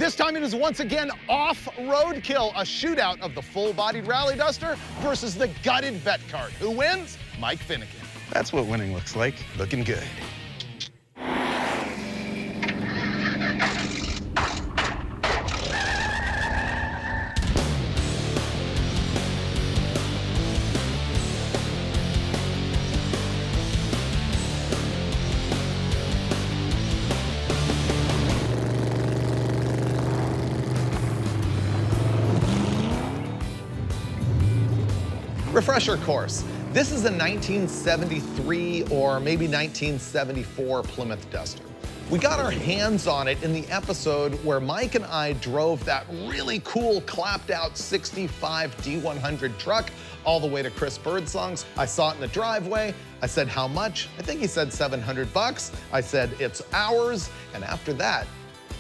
This time it is once again off Roadkill, a shootout of the full-bodied Rally Duster versus the gutted vet cart. Who wins? Mike Finnegan. That's what winning looks like. Looking good. Refresher course. This is a 1973 or maybe 1974 Plymouth Duster. We got our hands on it in the episode where Mike and I drove that really cool clapped out 65 D100 truck all the way to Chris Birdsong's. I saw it in the driveway. I said, how much? I think he said 700 bucks. I said, it's ours. And after that,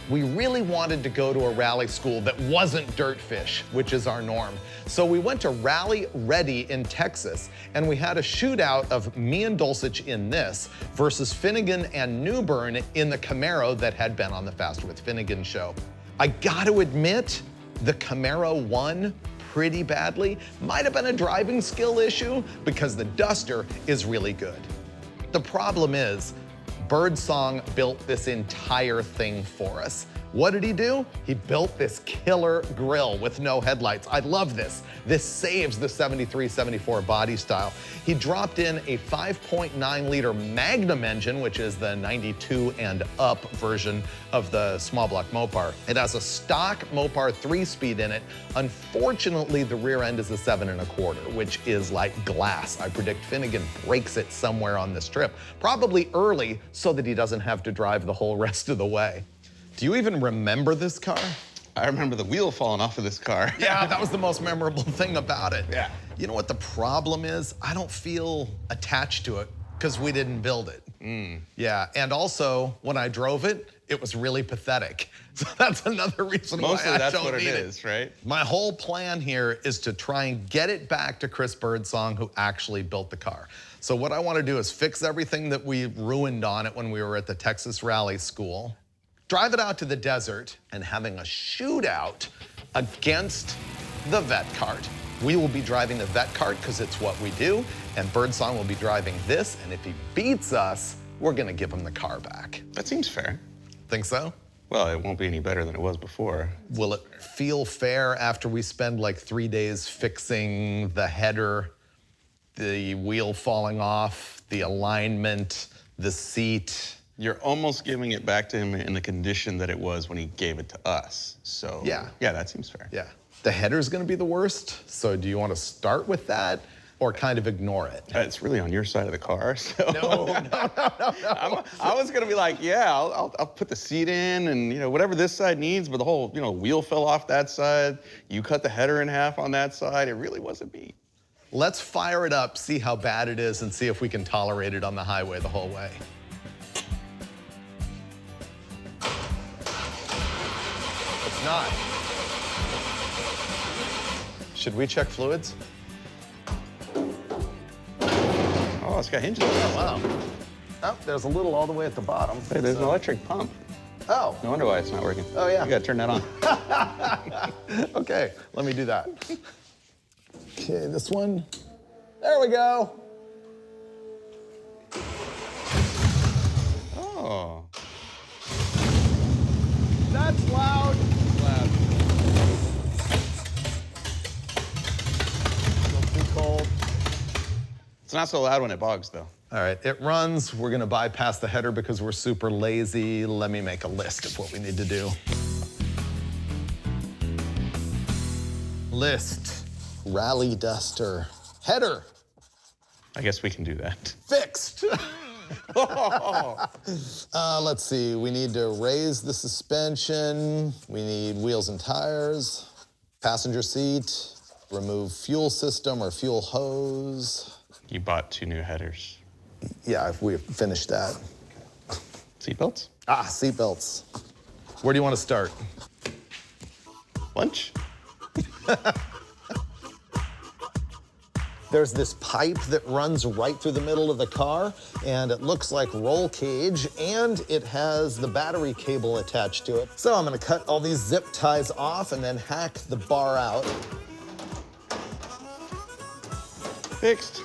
we really wanted to go to a rally school that wasn't Dirtfish, which is our norm. So we went to Rally Ready in Texas, and we had a shootout of me and Dulcich in this versus Finnegan and Newbern in the Camaro that had been on the Faster with Finnegan show. I gotta admit, the Camaro won pretty badly. Might have been a driving skill issue because the Duster is really good. The problem is, Birdsong built this entire thing for us. What did he do? He built this killer grill with no headlights. I love this. This saves the 73-74 body style. He dropped in a 5.9 liter Magnum engine, which is the 92 and up version of the small block Mopar. It has a stock Mopar 3-speed in it. Unfortunately, the rear end is a 7 1/4, which is like glass. I predict Finnegan breaks it somewhere on this trip, probably early so that he doesn't have to drive the whole rest of the way. Do you even remember this car? I remember the wheel falling off of this car. Yeah, that was the most memorable thing about it. Yeah. You know what the problem is? I don't feel attached to it because we didn't build it. Yeah, and also when I drove it, it was really pathetic. So that's another reason Mostly why I that's don't what it need is, right? My whole plan here is to try and get it back to Chris Birdsong, who actually built the car. So what I want to do is fix everything that we ruined on it when we were at the Texas Rally School, drive it out to the desert, and having a shootout against the vet cart. We will be driving the vet cart because it's what we do, and Birdsong will be driving this, and if he beats us, we're gonna give him the car back. That seems fair. Think so? Well, it won't be any better than it was before. Will it feel fair after we spend like 3 days fixing the header, the wheel falling off, the alignment, the seat? You're almost giving it back to him in the condition that it was when he gave it to us. So Yeah. Yeah, that seems fair. Yeah. The header's gonna be the worst, so do you want to start with that or kind of ignore it? It's really on your side of the car, so. No. I was gonna be like, yeah, I'll put the seat in and, you know, whatever this side needs, but the whole, you know, wheel fell off that side. You cut the header in half on that side. It really wasn't me. Let's fire it up, see how bad it is, and see if we can tolerate it on the highway the whole way. It's not. Should we check fluids? Oh, it's got hinges. Oh, wow. Oh, there's a little all the way at the bottom. Hey, there's an electric pump. Oh. No wonder why it's not working. Oh, yeah. You gotta turn that on. Okay, let me do that. Okay, this one. There we go. Oh. That's loud. Loud. Still too cold. It's not so loud when it bogs, though. All right, it runs. We're gonna bypass the header because we're super lazy. Let me make a list of what we need to do. List, Rally Duster, header, I guess we can do that. fixed. Let's see, we need to raise the suspension. We need wheels and tires, passenger seat, remove fuel system or fuel hose. You bought 2 new headers. Yeah, if we finished that. Seatbelts? Ah, seatbelts. Where do you want to start? Lunch? There's this pipe that runs right through the middle of the car, and it looks like roll cage, and it has the battery cable attached to it. So I'm gonna cut all these zip ties off and then hack the bar out. Fixed.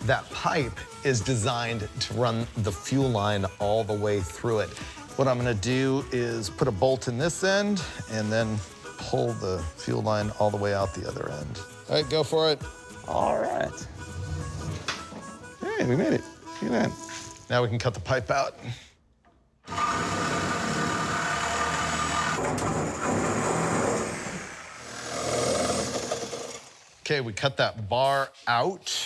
That pipe is designed to run the fuel line all the way through it. What I'm gonna do is put a bolt in this end and then pull the fuel line all the way out the other end. All right, go for it. All right. Hey, we made it. Look at that. Now we can cut the pipe out. Okay, we cut that bar out.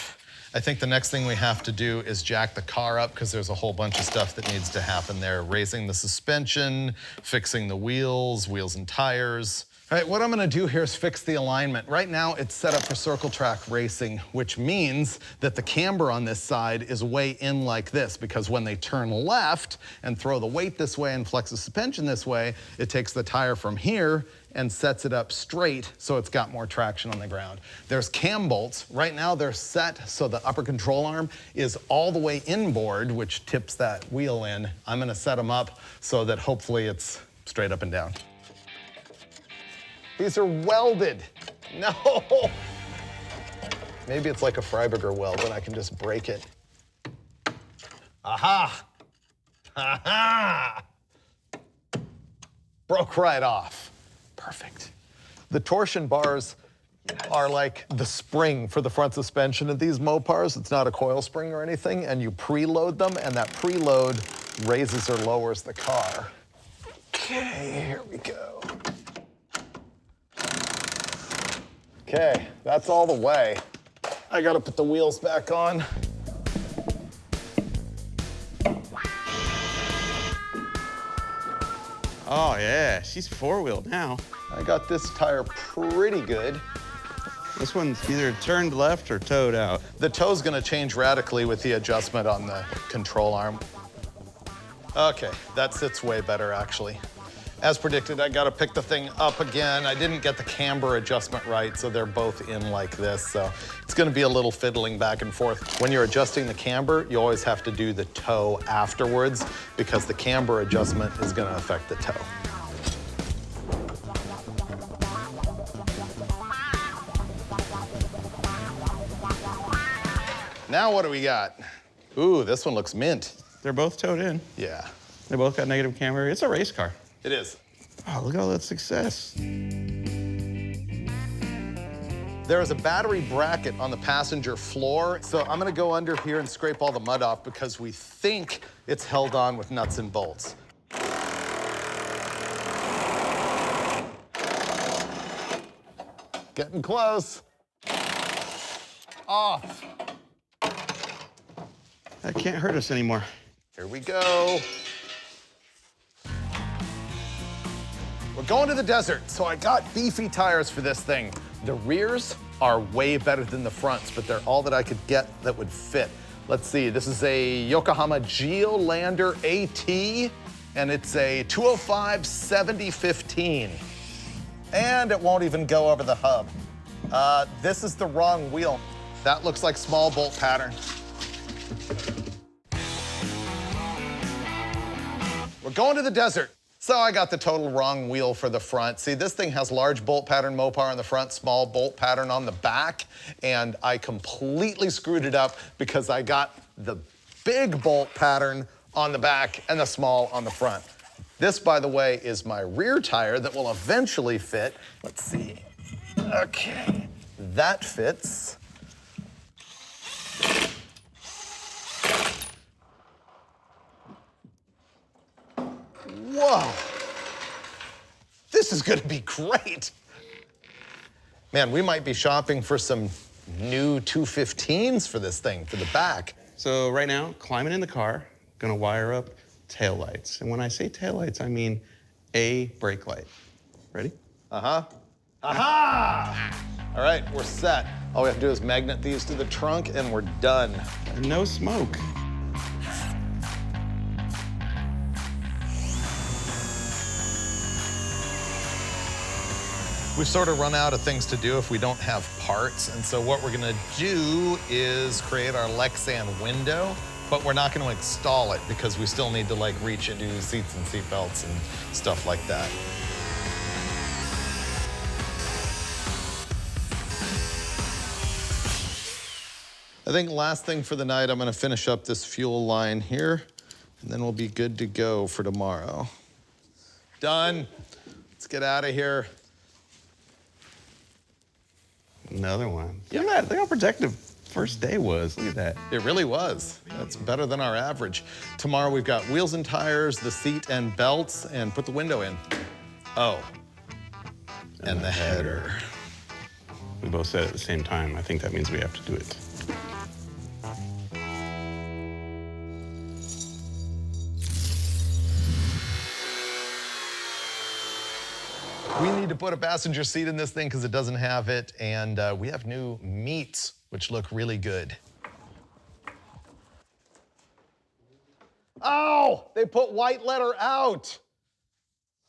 I think the next thing we have to do is jack the car up because there's a whole bunch of stuff that needs to happen there. Raising the suspension, fixing the wheels and tires. All right, what I'm gonna do here is fix the alignment. Right now, it's set up for circle track racing, which means that the camber on this side is way in like this, because when they turn left and throw the weight this way and flex the suspension this way, it takes the tire from here and sets it up straight so it's got more traction on the ground. There's cam bolts. Right now, they're set so the upper control arm is all the way inboard, which tips that wheel in. I'm gonna set them up so that hopefully it's straight up and down. These are welded. No. Maybe it's like a Freiberger weld and I can just break it. Aha. Aha. Broke right off. Perfect. The torsion bars are like the spring for the front suspension of these Mopars. It's not a coil spring or anything, and you preload them, and that preload raises or lowers the car. Okay, here we go. Okay, that's all the way. I gotta put the wheels back on. Oh yeah, she's four-wheeled now. I got this tire pretty good. This one's either turned left or towed out. The toe's gonna change radically with the adjustment on the control arm. Okay, that sits way better actually. As predicted, I gotta pick the thing up again. I didn't get the camber adjustment right, so they're both in like this. So it's gonna be a little fiddling back and forth. When you're adjusting the camber, you always have to do the toe afterwards because the camber adjustment is gonna affect the toe. Now what do we got? Ooh, this one looks mint. They're both towed in. Yeah. They both got negative camber. It's a race car. It is. Oh, look at all that success. There is a battery bracket on the passenger floor, so I'm gonna go under here and scrape all the mud off because we think it's held on with nuts and bolts. Getting close. Off. That can't hurt us anymore. Here we go. We're going to the desert, so I got beefy tires for this thing. The rears are way better than the fronts, but they're all that I could get that would fit. Let's see, this is a Yokohama Geolander AT, and it's a 205/70/15. And it won't even go over the hub. This is the wrong wheel. That looks like small bolt pattern. We're going to the desert. So I got the total wrong wheel for the front. See, this thing has large bolt pattern Mopar on the front, small bolt pattern on the back, and I completely screwed it up because I got the big bolt pattern on the back and the small on the front. This, by the way, is my rear tire that will eventually fit. Let's see. Okay, that fits. Whoa, this is gonna be great. Man, we might be shopping for some new 215s for this thing, for the back. So right now, climbing in the car, gonna wire up taillights. And when I say taillights, I mean a brake light. Ready? Uh-huh. Aha! All right, we're set. All we have to do is magnet these to the trunk and we're done. And no smoke. We've sort of run out of things to do if we don't have parts, and so what we're gonna do is create our Lexan window, but we're not gonna install it because we still need to like reach into seats and seat belts and stuff like that. I think last thing for the night, I'm gonna finish up this fuel line here, and then we'll be good to go for tomorrow. Done. Let's get out of here. Another one. Look at that. Look how protective first day was. Look at that. It really was. That's better than our average. Tomorrow we've got wheels and tires, the seat and belts, and put the window in. Oh, and the header. We both said it at the same time. I think that means we have to do it. We need to put a passenger seat in this thing because it doesn't have it, and we have new meats, which look really good. Oh, they put white letter out.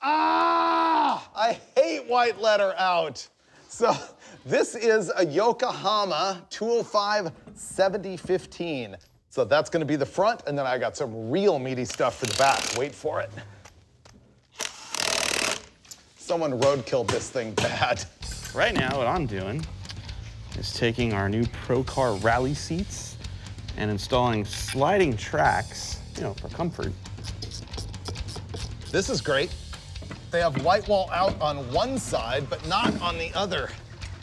Ah, I hate white letter out. So this is a Yokohama 205 7015. So that's gonna be the front, and then I got some real meaty stuff for the back. Wait for it. Someone roadkilled this thing bad. Right now, what I'm doing is taking our new Pro Car rally seats and installing sliding tracks, you know, for comfort. This is great. They have white wall out on one side, but not on the other.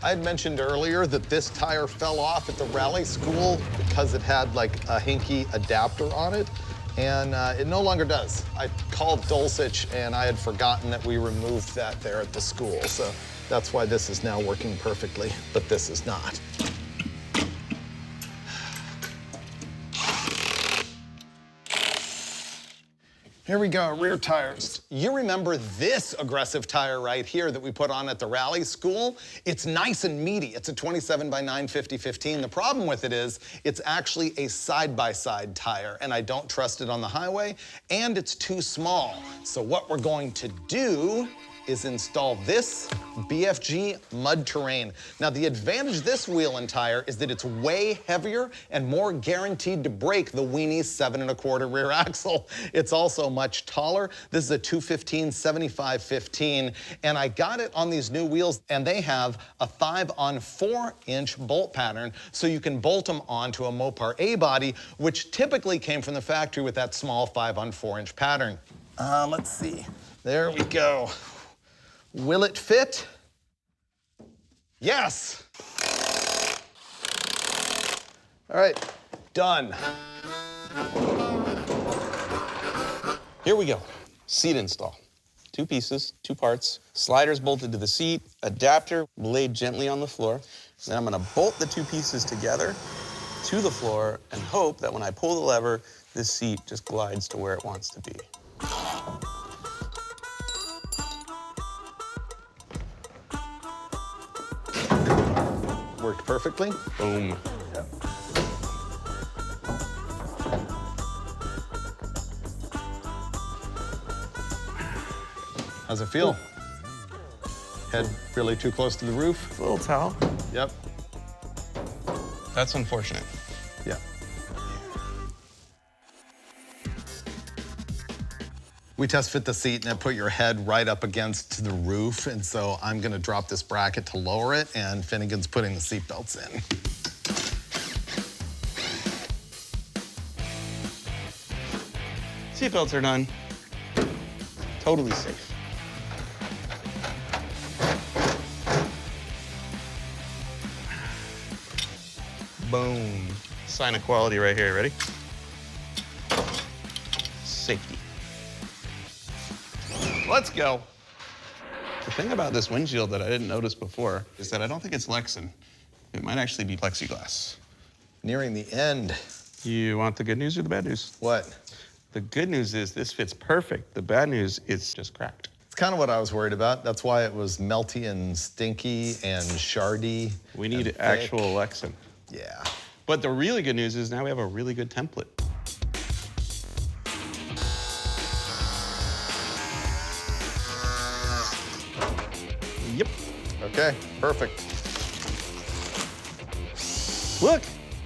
I had mentioned earlier that this tire fell off at the rally school because it had like a hinky adapter on it, and it no longer does. I called Dulcich, and I had forgotten that we removed that there at the school, so that's why this is now working perfectly, but this is not. Here we go, rear tires. You remember this aggressive tire right here that we put on at the rally school? It's nice and meaty. It's a 27 by 9 50/15. The problem with it is it's actually a side-by-side tire, and I don't trust it on the highway, and it's too small. So what we're going to do is install this BFG mud terrain. Now the advantage of this wheel and tire is that it's way heavier and more guaranteed to break the Weenie 7 1/4 rear axle. It's also much taller. This is a 215 75/15, and I got it on these new wheels, and they have a 5-on-4-inch bolt pattern, so you can bolt them onto a Mopar A body, which typically came from the factory with that small 5-on-4-inch pattern. Let's see. There we go. Will it fit? Yes. All right, done. Here we go. Seat install. 2 pieces, 2 parts. Sliders bolted to the seat, adapter laid gently on the floor. Then I'm gonna bolt the 2 pieces together to the floor and hope that when I pull the lever, this seat just glides to where it wants to be. Worked perfectly. Boom. Yep. How's it feel? Head really too close to the roof? It's a little towel. Yep. That's unfortunate. Yeah. We test fit the seat and it put your head right up against the roof, and so I'm gonna drop this bracket to lower it, and Finnegan's putting the seat belts in. Seatbelts are done. Totally safe. Boom. Sign of quality right here. Ready? Safety. Let's go. The thing about this windshield that I didn't notice before is that I don't think it's Lexan. It might actually be plexiglass. Nearing the end. You want the good news or the bad news? What? The good news is this fits perfect. The bad news is just cracked. It's kind of what I was worried about. That's why it was melty and stinky and shardy. We need actual Lexan. Yeah. But the really good news is now we have a really good template. Yep. Okay, perfect. Look,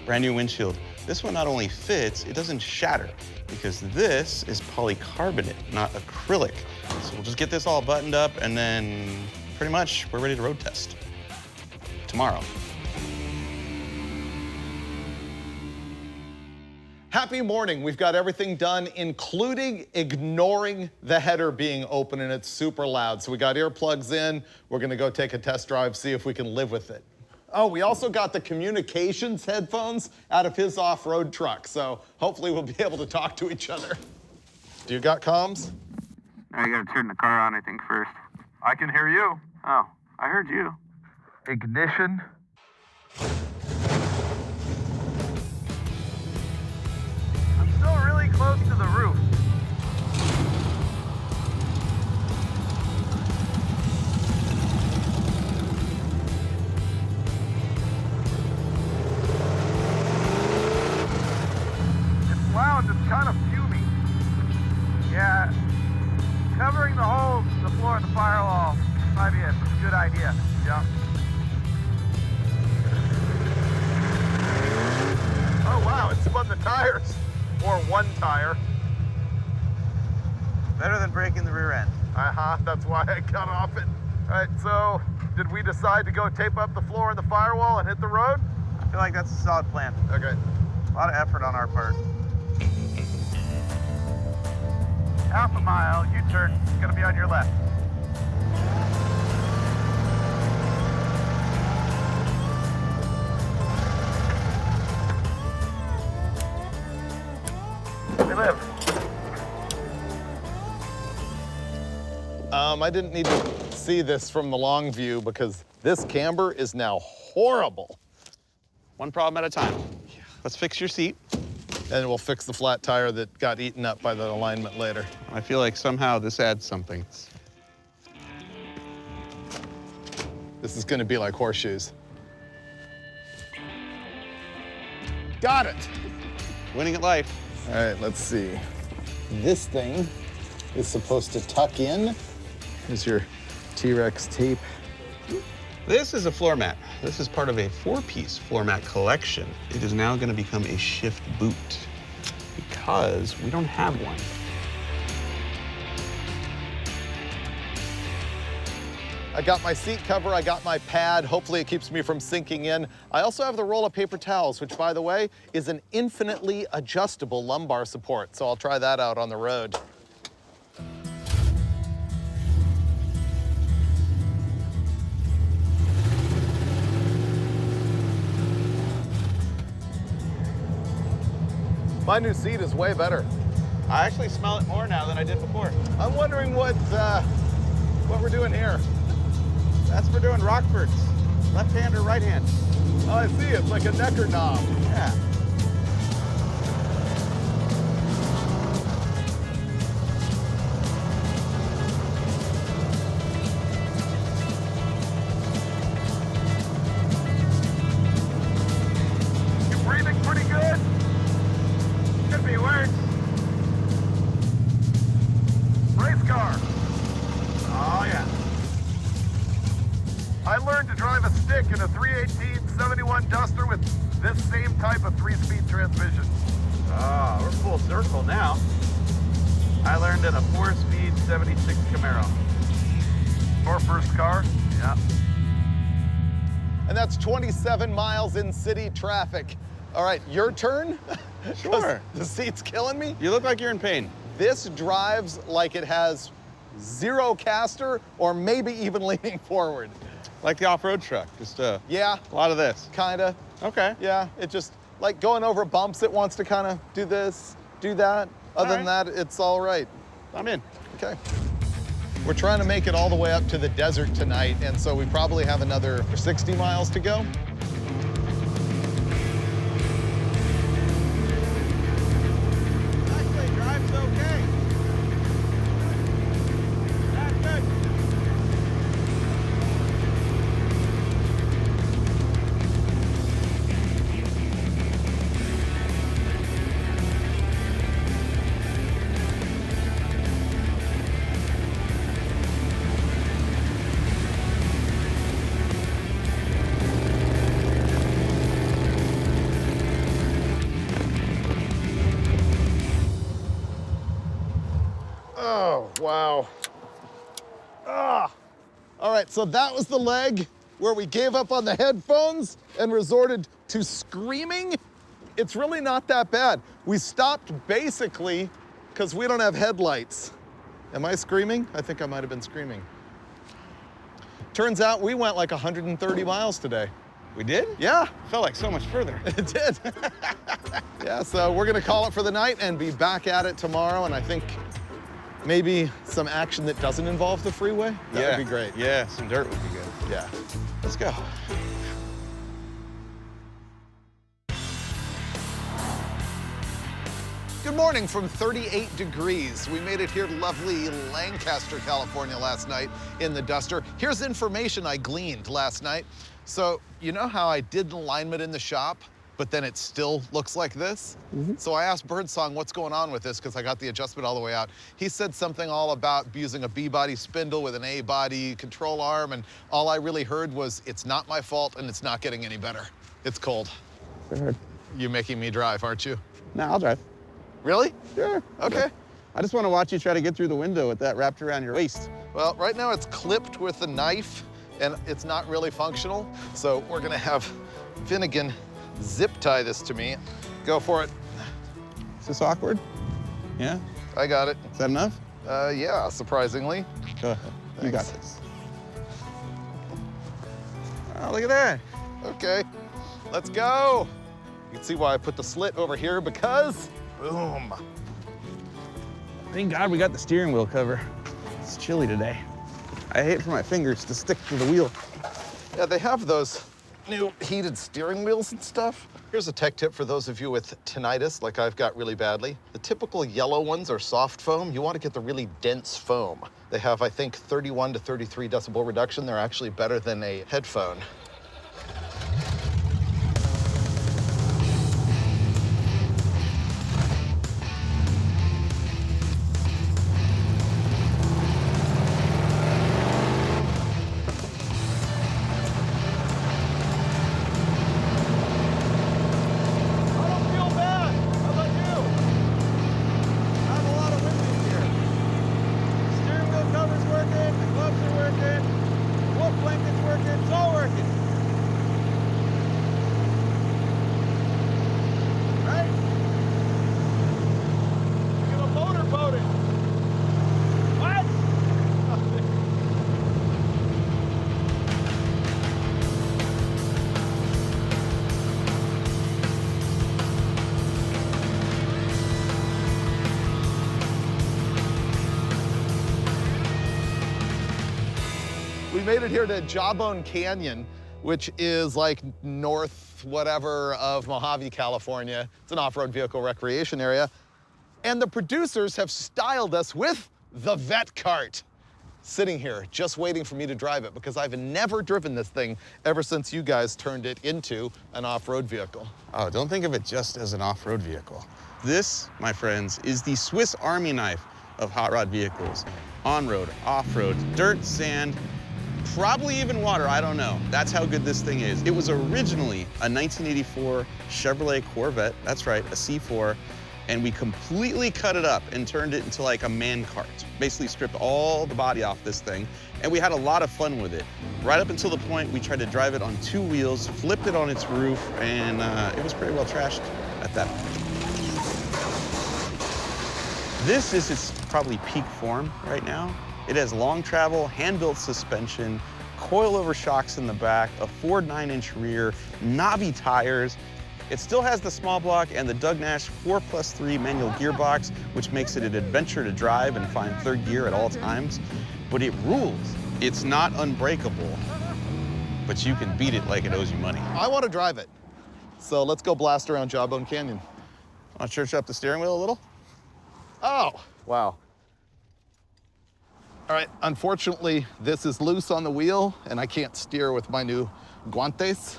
brand new windshield. This one not only fits, it doesn't shatter because this is polycarbonate, not acrylic. So we'll just get this all buttoned up and then pretty much we're ready to road test tomorrow. Happy morning. We've got everything done, including ignoring the header being open and it's super loud. So we got earplugs in. We're gonna go take a test drive, see if we can live with it. Oh, we also got the communications headphones out of his off-road truck. So hopefully we'll be able to talk to each other. Do you got comms? Now you gotta turn the car on, I think, first. I can hear you. Oh, I heard you. Ignition. I'm still really close to the roof. It's loud, it's kind of fuming. Yeah, covering the floor of the firewall might be a good idea. Yeah. Oh wow, it spun the tires. Or one tire. Better than breaking the rear end. That's why I cut off it. All right, so did we decide to go tape up the floor and the firewall and hit the road? I feel like that's a solid plan. Okay. A lot of effort on our part. Half a mile, U-turn, it's gonna be on your left. We live. I didn't need to see this from the long view because this camber is now horrible. One problem at a time. Let's fix your seat. And we'll fix the flat tire that got eaten up by the alignment later. I feel like somehow this adds something. This is gonna be like horseshoes. Got it. Winning at life. All right, let's see. This thing is supposed to tuck in. Here's your T-Rex tape. This is a floor mat. This is part of a 4-piece floor mat collection. It is now going to become a shift boot because we don't have one. I got my seat cover, I got my pad. Hopefully it keeps me from sinking in. I also have the roll of paper towels, which by the way, is an infinitely adjustable lumbar support. So I'll try that out on the road. My new seat is way better. I actually smell it more now than I did before. I'm wondering what we're doing here. That's for doing Rockfords. Left hand or right hand? Oh, I see, it's like a necker knob. Yeah. You're breathing pretty good. Could be worse. Race car. Oh yeah. I learned to drive a stick in a 318-71 Duster with this same type of 3-speed transmission. Oh, we're full circle now. I learned in a 4-speed 76 Camaro. Our first car? Yeah. And that's 27 miles in city traffic. All right, your turn? Sure. The seat's killing me. You look like you're in pain. This drives like it has zero caster or maybe even leaning forward. Like the off-road truck, just Yeah, a lot of this. kinda. Okay. Yeah, it just, like going over bumps, it wants to kind of do this, do that. Other than that, it's all right. I'm in. Okay. We're trying to make it all the way up to the desert tonight, and so we probably have another 60 miles to go. Actually, drive's okay. That's good. Wow. Ah. All right, so that was the leg where we gave up on the headphones and resorted to screaming. It's really not that bad. We stopped basically because we don't have headlights. Am I screaming? I think I might have been screaming. Turns out we went like 130 miles today. We did? Yeah. Felt like so much further. It did. Yeah, so we're gonna call it for the night and be back at it tomorrow, and I think maybe some action that doesn't involve the freeway. That would be great. Yeah, some dirt would be good. Yeah. Let's go. Good morning from 38 degrees. We made it here to lovely Lancaster, California last night in the Duster. Here's information I gleaned last night. So you know how I did alignment in the shop, but then it still looks like this? So I asked Birdsong what's going on with this because I got the adjustment all the way out. He said something all about using a B-body spindle with an A-body control arm, and all I really heard was, it's not my fault and it's not getting any better. It's cold. Sure. You're making me drive, aren't you? No, I'll drive. Really? Sure. Okay. I just want to watch you try to get through the window with that wrapped around your waist. Well, right now it's clipped with a knife and it's not really functional. So we're gonna have Finnegan zip tie this to me. Go for it. Is this awkward? Yeah? I got it. Is that enough? Yeah, surprisingly. Go ahead. You got Thanks. this. Oh, look at that. Okay, let's go. You can see why I put the slit over here because, boom. Thank God we got the steering wheel cover. It's chilly today. I hate for my fingers to stick to the wheel. Yeah, they have those new heated steering wheels and stuff. Here's a tech tip for those of you with tinnitus, like I've got really badly. The typical yellow ones are soft foam. You want to get the really dense foam. They have, I think, 31 to 33 decibel reduction. They're actually better than a headphone. We made it here to Jawbone Canyon, which is like north whatever of Mojave, California. It's an off-road vehicle recreation area. And the producers have styled us with the vet cart. Sitting here, just waiting for me to drive it because I've never driven this thing ever since you guys turned it into an off-road vehicle. Oh, don't think of it just as an off-road vehicle. This, my friends, is the Swiss Army knife of hot rod vehicles. On-road, off-road, dirt, sand, probably even water, I don't know. That's how good this thing is. It was originally a 1984 Chevrolet Corvette, that's right, a C4, and we completely cut it up and turned it into like a man cart. Basically stripped all the body off this thing, and we had a lot of fun with it. Right up until the point we tried to drive it on 2 wheels, flipped it on its roof, and it was pretty well trashed at that point. This is its probably peak form right now. It has long travel, hand-built suspension, coil-over shocks in the back, a Ford 9-inch rear, knobby tires. It still has the small block and the Doug Nash 4+3 manual gearbox, which makes it an adventure to drive and find third gear at all times. But it rules. It's not unbreakable, but you can beat it like it owes you money. I want to drive it. So let's go blast around Jawbone Canyon. Want to church up the steering wheel a little? Oh, wow. All right, unfortunately, this is loose on the wheel and I can't steer with my new guantes.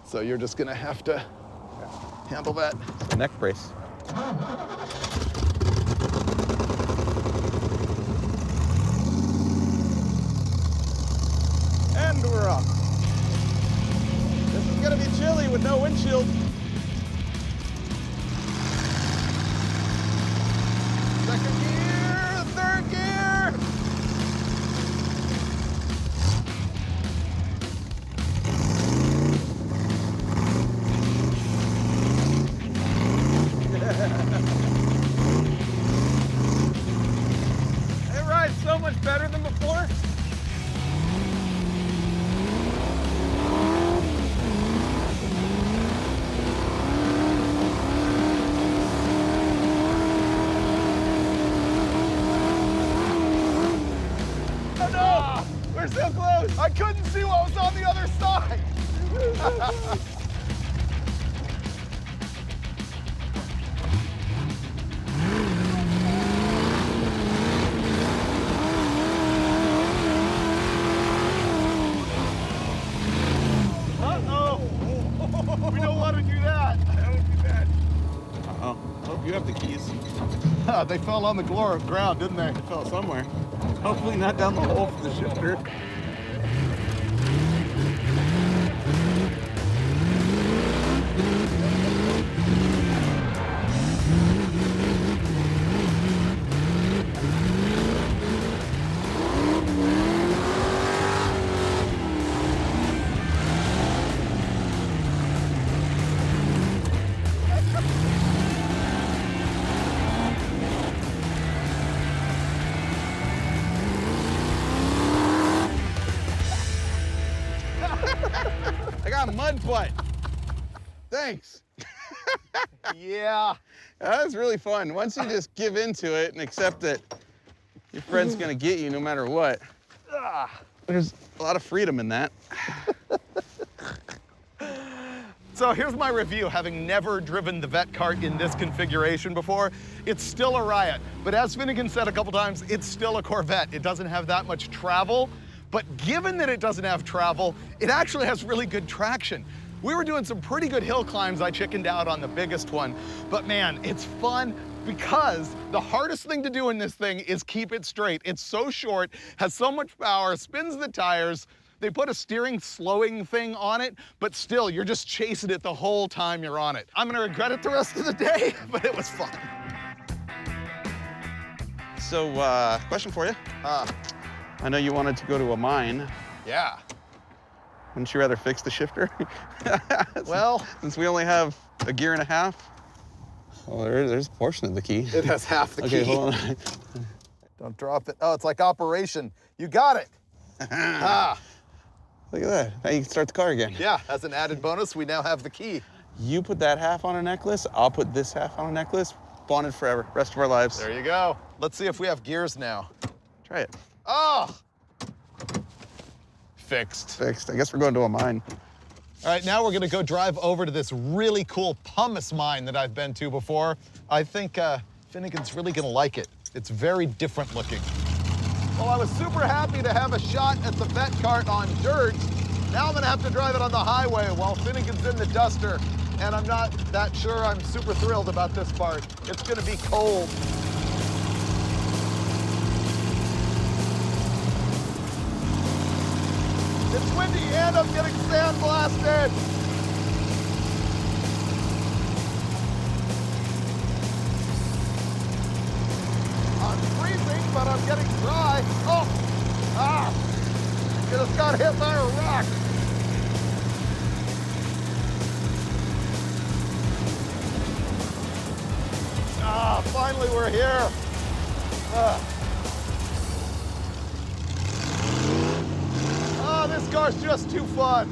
So you're just gonna have to handle that. It's a neck brace. And we're off. This is gonna be chilly with no windshield. Second gear, third gear. close. I couldn't see what was on the other side. We don't want to do that. That would be bad. Uh-oh. Hope you have the keys. They fell on the ground, didn't they? They fell somewhere. Hopefully not down the hole for the shifter. I got mud butt. Thanks. Yeah. That was really fun. Once you just give into it and accept that your friend's gonna get you no matter what, there's a lot of freedom in that. So here's my review, having never driven the vet cart in this configuration before. It's still a riot, but as Finnegan said a couple times, it's still a Corvette. It doesn't have that much travel, but given that it doesn't have travel, it actually has really good traction. We were doing some pretty good hill climbs. I chickened out on the biggest one, but man, it's fun because the hardest thing to do in this thing is keep it straight. It's so short, has so much power, spins the tires. They put a steering slowing thing on it, but still, you're just chasing it the whole time you're on it. I'm gonna regret it the rest of the day, but it was fun. So, question for you. I know you wanted to go to a mine. Yeah. Wouldn't you rather fix the shifter? Well, since we only have a gear and a half. Well, there's a portion of the key. it has half the key. Okay, hold on. Don't drop it. Oh, it's like operation. You got it. Look at that. Now you can start the car again. Yeah, as an added bonus, we now have the key. You put that half on a necklace, I'll put this half on a necklace. Bonded forever, rest of our lives. There you go. Let's see if we have gears now. Try it. Oh! Fixed. Fixed. I guess we're going to a mine. All right, now we're gonna go drive over to this really cool pumice mine that I've been to before. I think Finnegan's really gonna like it. It's very different looking. Well, I was super happy to have a shot at the vet cart on dirt. Now I'm gonna have to drive it on the highway while Finnegan's in the duster. And I'm not that sure I'm super thrilled about this part. It's gonna be cold. It's windy and I'm getting sandblasted. I'm freezing, but I'm getting dry. Oh, just got hit by a rock. Finally we're here. This car's just too fun.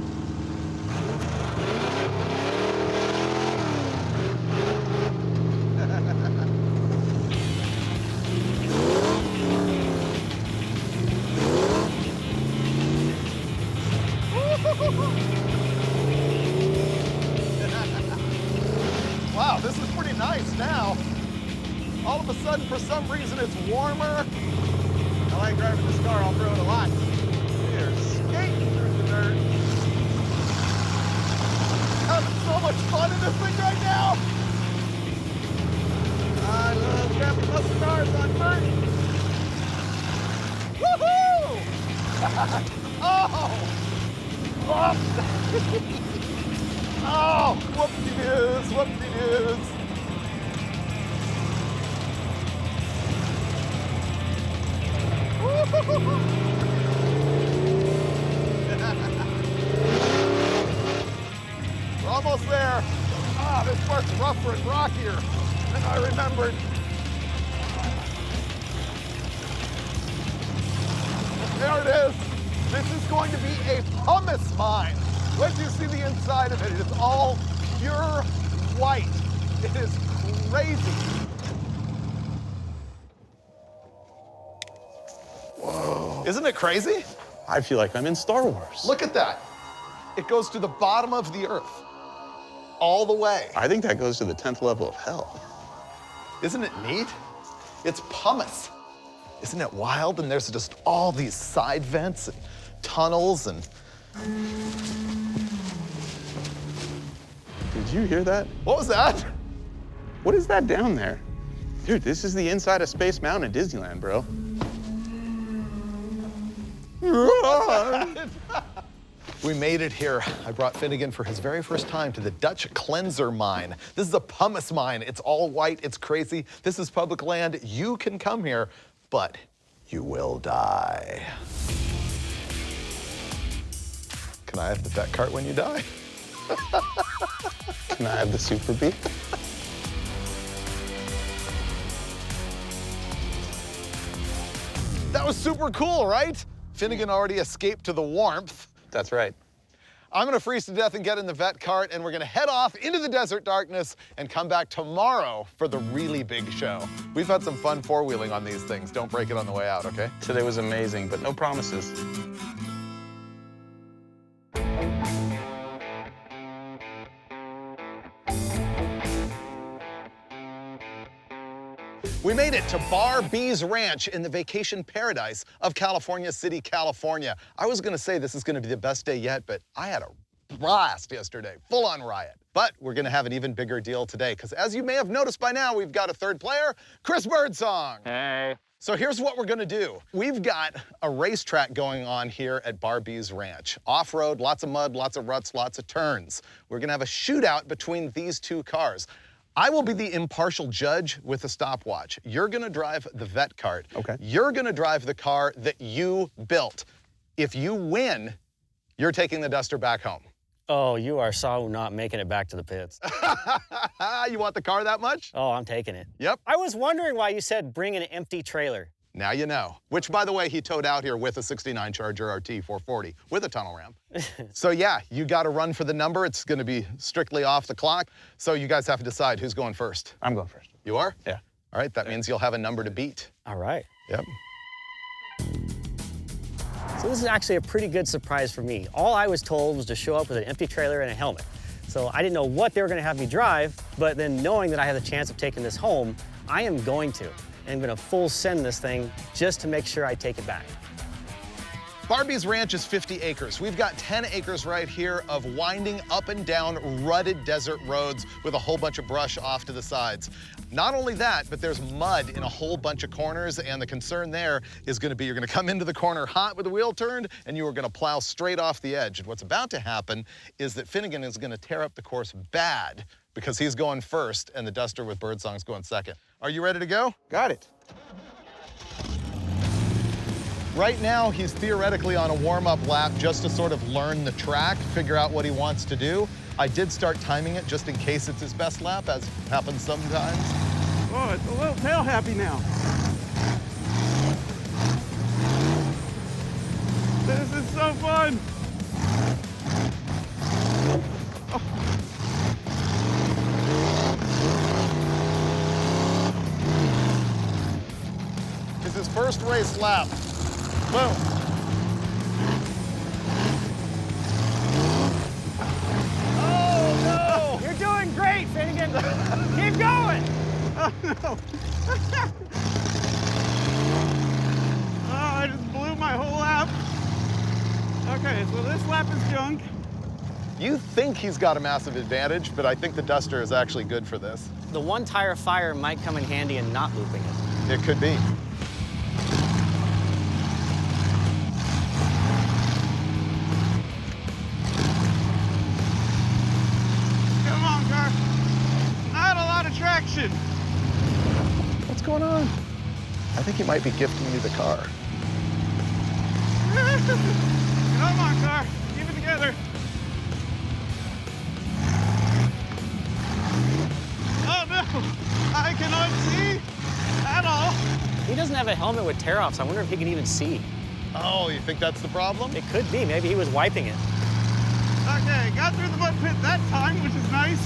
Wow, this is pretty nice now. All of a sudden, for some reason, it's warmer. I like driving this car off-road a lot. We're skating through the dirt. Having so much fun in this thing right now. I love driving muscle cars on dirt. Woohoo! Oh! Oh, whoopsie-doos, whoopsie-doos. We're almost there. This part's rougher and rockier than I remembered. There it is. This is going to be a pumice mine. Wait till you see the inside of it. It is all pure white. It is crazy. Whoa. Isn't it crazy? I feel like I'm in Star Wars. Look at that. It goes to the bottom of the earth, all the way. I think that goes to the 10th level of hell. Isn't it neat? It's pumice. Isn't it wild? And there's just all these side vents and tunnels and... Did you hear that? What was that? What is that down there? Dude, this is the inside of Space Mountain at Disneyland, bro. We made it here. I brought Finnegan for his very first time to the Dutch Cleanser Mine. This is a pumice mine. It's all white, it's crazy. This is public land. You can come here, but you will die. Can I have the vet cart when you die? Can I have the Super Bee? That was super cool, right? Finnegan already escaped to the warmth. That's right. I'm gonna freeze to death and get in the vet cart, and we're gonna head off into the desert darkness and come back tomorrow for the really big show. We've had some fun four-wheeling on these things. Don't break it on the way out, okay? Today was amazing, but no promises. We made it to Bar B's Ranch in the vacation paradise of California City, California. I was gonna say this is gonna be the best day yet, but I had a blast yesterday, full-on riot. But we're gonna have an even bigger deal today, because as you may have noticed by now, we've got a third player, Chris Birdsong. Hey. So here's what we're gonna do. We've got a racetrack going on here at Bar B's Ranch. Off-road, lots of mud, lots of ruts, lots of turns. We're gonna have a shootout between these two cars. I will be the impartial judge with a stopwatch. You're gonna drive the vet cart. Okay. You're gonna drive the car that you built. If you win, you're taking the Duster back home. Oh, you are so not making it back to the pits. You want the car that much? Oh, I'm taking it. Yep. I was wondering why you said bring an empty trailer. Now you know. Which, by the way, he towed out here with a 69 Charger RT 440 with a tunnel ramp. So yeah, you got to run for the number. It's going to be strictly off the clock. So you guys have to decide who's going first. I'm going first. You are? Yeah. All right, that means you'll have a number to beat. All right. Yep. So this is actually a pretty good surprise for me. All I was told was to show up with an empty trailer and a helmet. So I didn't know what they were going to have me drive, but then knowing that I have the chance of taking this home, I am going to. And I'm gonna full send this thing just to make sure I take it back. Bar B's Ranch is 50 acres. We've got 10 acres right here of winding up and down rutted desert roads with a whole bunch of brush off to the sides. Not only that, but there's mud in a whole bunch of corners, and the concern there is gonna be you're gonna come into the corner hot with the wheel turned, and you are gonna plow straight off the edge. And what's about to happen is that Finnegan is gonna tear up the course bad because he's going first and the Duster with Birdsong's going second. Are you ready to go? Got it. Right now, he's theoretically on a warm-up lap just to sort of learn the track, figure out what he wants to do. I did start timing it just in case it's his best lap, as happens sometimes. Oh, it's a little tail happy now. This is so fun. It's his first race lap. Boom. Oh, no! You're doing great, Finnegan. Keep going. Oh, no. Oh, I just blew my whole lap. Okay, so this lap is junk. You think he's got a massive advantage, but I think the Duster is actually good for this. The one tire fire might come in handy in not looping it. It could be. Come on, car. Not a lot of traction. What's going on? I think he might be gifting you the car. Come on, car. Keep it together. Oh, no. I cannot see at all. He doesn't have a helmet with tear-offs. I wonder if he can even see. Oh, you think that's the problem? It could be. Maybe he was wiping it. Okay, got through the mud pit that time, which is nice.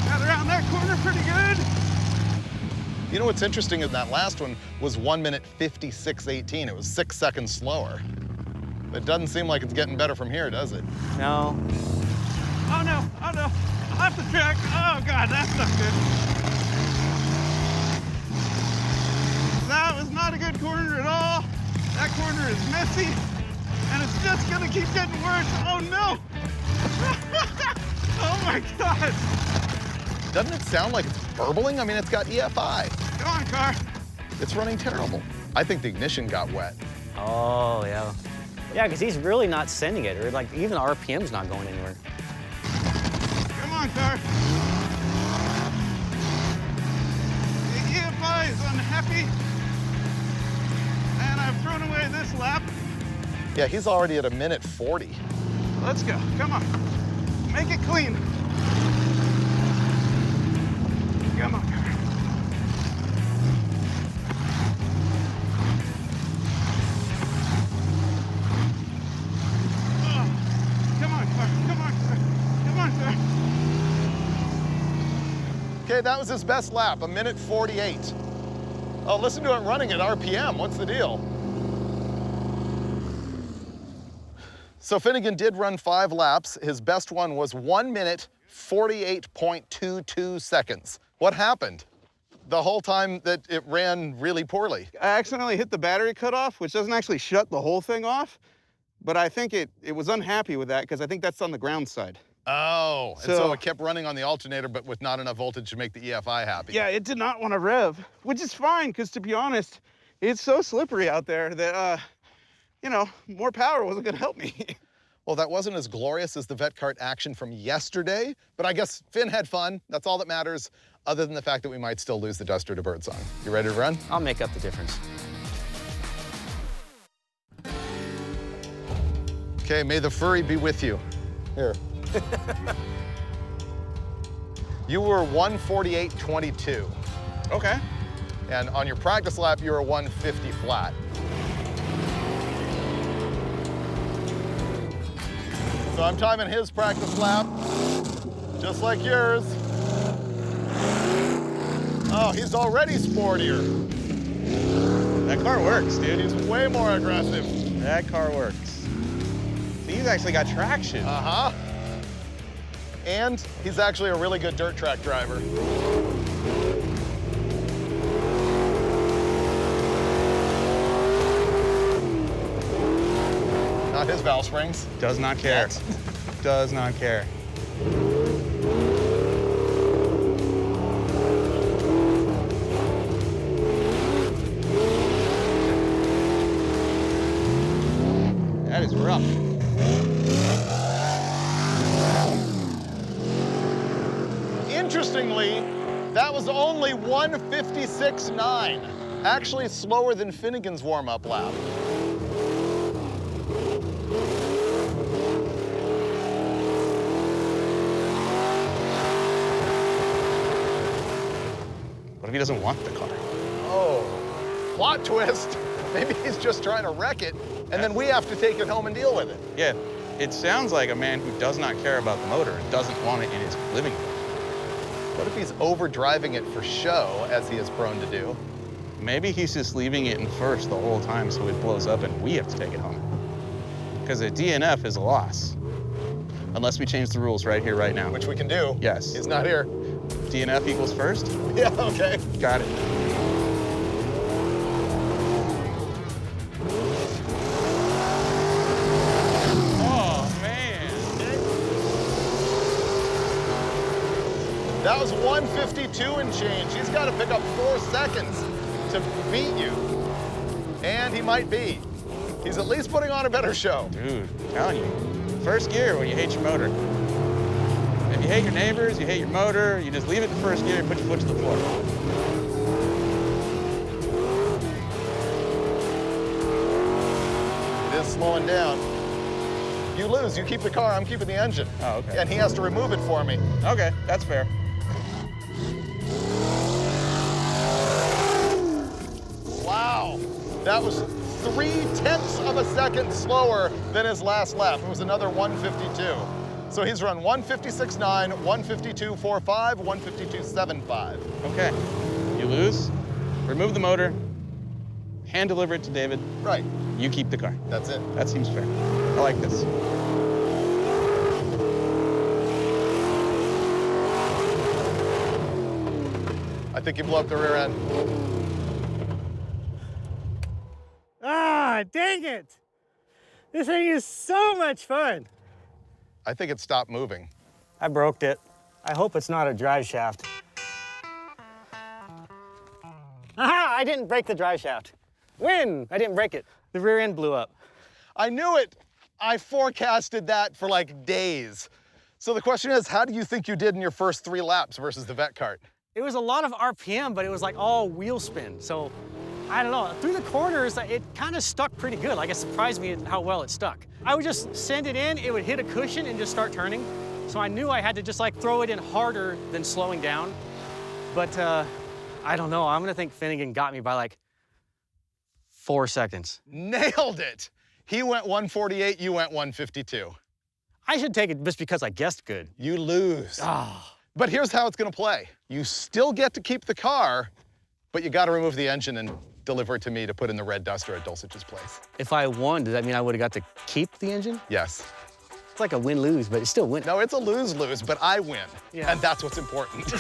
Got around that corner pretty good. You know what's interesting in that last one was 1 minute 56:18. It was 6 seconds slower. It doesn't seem like it's getting better from here, does it? No. Oh no, oh no. Off the track. Oh God, that's not good. That was not a good corner at all. That corner is messy, and it's just gonna keep getting worse. Oh no. Oh my God. Doesn't it sound like it's burbling? I mean, it's got EFI. Come on, car. It's running terrible. I think the ignition got wet. Oh, yeah. Yeah, because he's really not sending it, or like even the RPM's not going anywhere. Come on, car. The EFI is unhappy, and I've thrown away this lap. Yeah, he's already at 1:40. Let's go. Come on. Make it clean. Come on, car. Oh, come on, car. Come on, car. Come on, car. Okay, that was his best lap, 1:48. Oh, listen to it running at RPM. What's the deal? So Finnegan did run 5 laps. His best one was 1 minute 48.22 seconds. What happened? The whole time that it ran really poorly. I accidentally hit the battery cutoff, which doesn't actually shut the whole thing off, but I think it was unhappy with that because I think that's on the ground side. Oh, and So- so it kept running on the alternator, but with not enough voltage to make the EFI happy. Yeah, it did not want to rev, which is fine because to be honest, it's so slippery out there that, you know, more power wasn't going to help me. Well, that wasn't as glorious as the vet cart action from yesterday, but I guess Finn had fun. That's all that matters, other than the fact that we might still lose the Duster to Birdsong. You ready to run? I'll make up the difference. Okay, may the furry be with you. Here. You were 1:48.22, Okay. and on your practice lap, you were 1:50 flat. So I'm timing his practice lap, just like yours. Oh, he's already sportier. That car works, dude. He's way more aggressive. That car works. He's actually got traction. Uh-huh. And he's actually a really good dirt track driver. Not his valve springs. Does not care. Yet. Does not care. That is rough. Interestingly, that was only 1:56.9. Actually slower than Finnegan's warm-up lap. What if he doesn't want the car? Oh, plot twist. Maybe he's just trying to wreck it, and then we have to take it home and deal with it. Yeah, it sounds like a man who does not care about the motor and doesn't want it in his living room. What if he's overdriving it for show, as he is prone to do? Maybe he's just leaving it in first the whole time so it blows up and we have to take it home. Because a DNF is a loss. Unless we change the rules right here, right now. Which we can do. Yes. He's not here. DNF equals first? Yeah, okay. Got it. Oh, man. That was 1:52 and change. He's got to pick up 4 seconds to beat you. And he might be. He's at least putting on a better show. Dude, I'm telling you. First gear when you hate your motor. If you hate your neighbors, you hate your motor, you just leave it in first gear and put your foot to the floor. It is slowing down. You lose, you keep the car, I'm keeping the engine. Oh, okay. And he has to remove it for me. Okay, that's fair. Wow, that was 0.3 of a second slower than his last lap. It was another 1:52. So he's run 1:56.9, 1:52.45, 1:52.75. Okay, you lose, remove the motor, hand deliver it to David. Right. You keep the car. That's it. That seems fair. I like this. I think you blew up the rear end. Ah, dang it. This thing is so much fun. I think it stopped moving. I broke it. I hope it's not a drive shaft. Aha, I didn't break the drive shaft. Win, I didn't break it. The rear end blew up. I knew it. I forecasted that for like days. So the question is, how do you think you did in your first 3 laps versus the vet cart? It was a lot of RPM, but it was like all wheel spin. So I don't know, through the corners, it kind of stuck pretty good. Like it surprised me at how well it stuck. I would just send it in, it would hit a cushion and just start turning. So I knew I had to just like throw it in harder than slowing down. But I don't know, I'm gonna think Finnegan got me by like 4 seconds. Nailed it. He went 148, you went 152. I should take it just because I guessed good. You lose. Oh. But here's how it's gonna play. You still get to keep the car, but you gotta remove the engine and deliver it to me to put in the red Duster at Dulcich's place. If I won, does that mean I would have got to keep the engine? Yes. It's like a win-lose, but it's still winning. No, it's a lose-lose, but I win. Yeah. And that's what's important.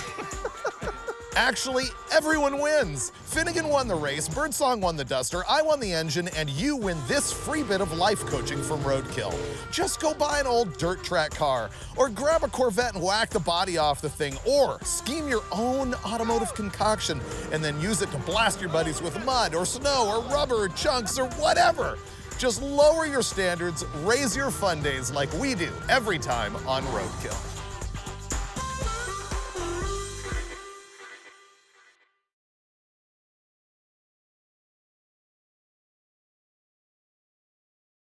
Actually, everyone wins. Finnegan won the race, Birdsong won the Duster, I won the engine, and you win this free bit of life coaching from Roadkill. Just go buy an old dirt track car, or grab a Corvette and whack the body off the thing, or scheme your own automotive concoction and then use it to blast your buddies with mud or snow or rubber or chunks or whatever. Just lower your standards, raise your fun days like we do every time on Roadkill.